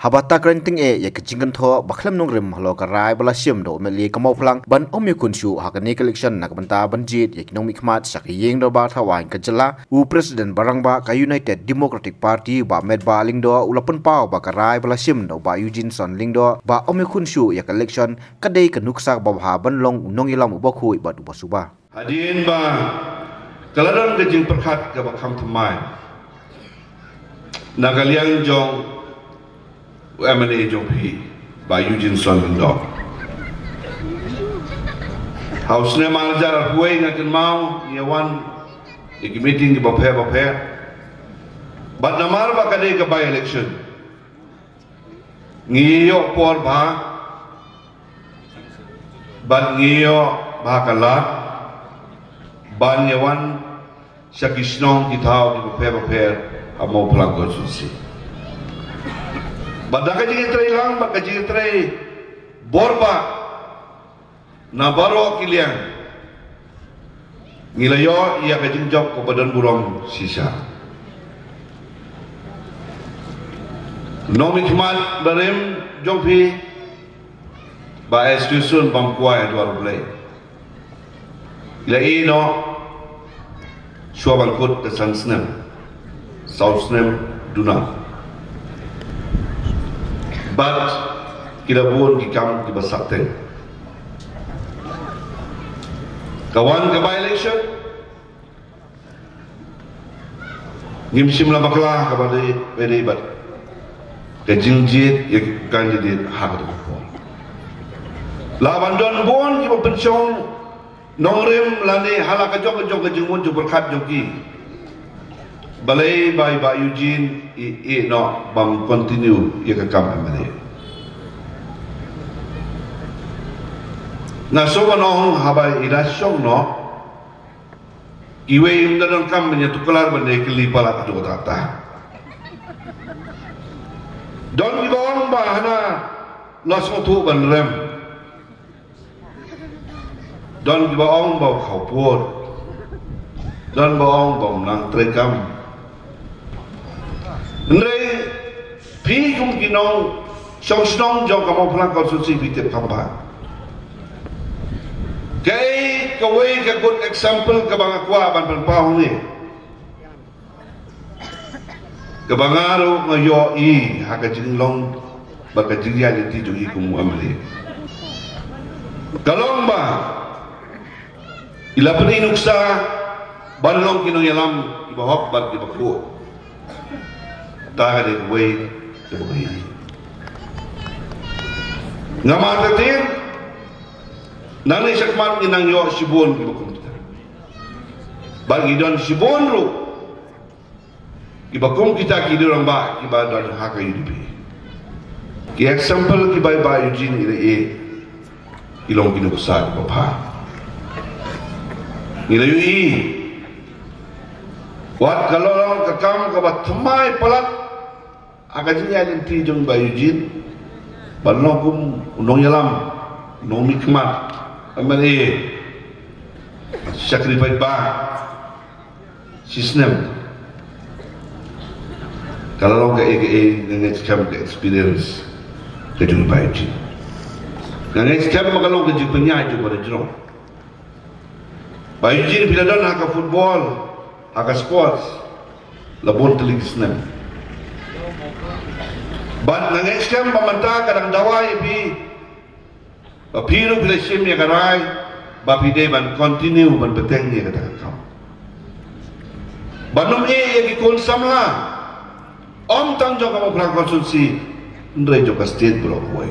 habata krenting ya kecingkan tho baklam nong rem halo karai bala siam do meli kamau plang ban omye kunshu hakani collection nak banta banjit ya kinong mikmat sak yeng do ba thawan kajala u president barangba ka United Democratic Party ba med ba lingdo ulapan pau ba karai bala siam do ba Eugene Son lingdo ba omye kunshu ya collection kadai kanuksak ba ha ban long nong ilam ba khui ba du basuba hadin ba kaladon kejing perkat ka ba kham thamai nagaliang jong MNA jong hi by Eugene Son lingdo house ne manager huai ngakin mau yawan iki meeting ki baphe but namar ba kadai ka by election ngiyo por ba ban ngiyo ba kalat ban yawan syakisnong kitau ki baphe amo plang ko susi badaka jing tray lang baka jing tray borba na baro kiliang ngilayo iya ka jing job ko badan burong sisa nomi khmat barem jongpi ba institution bangkwa edward blay ila ino shobang kut ke sansnem southnem duna but kita buon kikam di basakten kawan ke by election ngimsim la bakla kepada PDI bat kejingjit ya kandidat hak itu lawan don buon ki pencong nongrem lani halaka jok kejingun ju berkat joki balai by Eugene no bang continue ya ke kam amane na so no habai ila song no iwe im dan kam nya tukular bande kili pala tu tata don gong ba hana los tu ban rem don ba ong ba khau puot don ba ong ba nang trekam Nrei pi kum kinong song snong jong kamu pulang kau suci bitip kamba. Kay kawai ka good example kabang akwa ban panpahong ni. Kabangaro ngayo I haka jinglong baka jingyan iti jugi kumu amli. Kalong ba ila peninuksa banlong kinong yalam ibahok bat ibaku. Taharin way sebagai ngamatatin nani sakman inang yo sibon ibakum kita bagi don sibon ru ibakum kita kidurang ba ibadan haka yudibi ki example ki bay ba Eugene ile ilong kinuksa bapa ile yu wat kalorong kakam kabat thamai palat agaknya linti jong by Eugene balong unong yalam unong mikmat amane sacrifice ba sistem kalau ke dengan scam ke experience ke jong by Eugene dengan scam kalau ke jong penyai jong pada jong by Eugene bila don haka football haka sports labon telik sistem Ban nangeskan pamanta kadang dawai bi papiru bila sim ya karai bapide ban continue ban beteng ni kata kau banum yang ikon samla om tang jong kamu perang konsulsi ndre jong state block way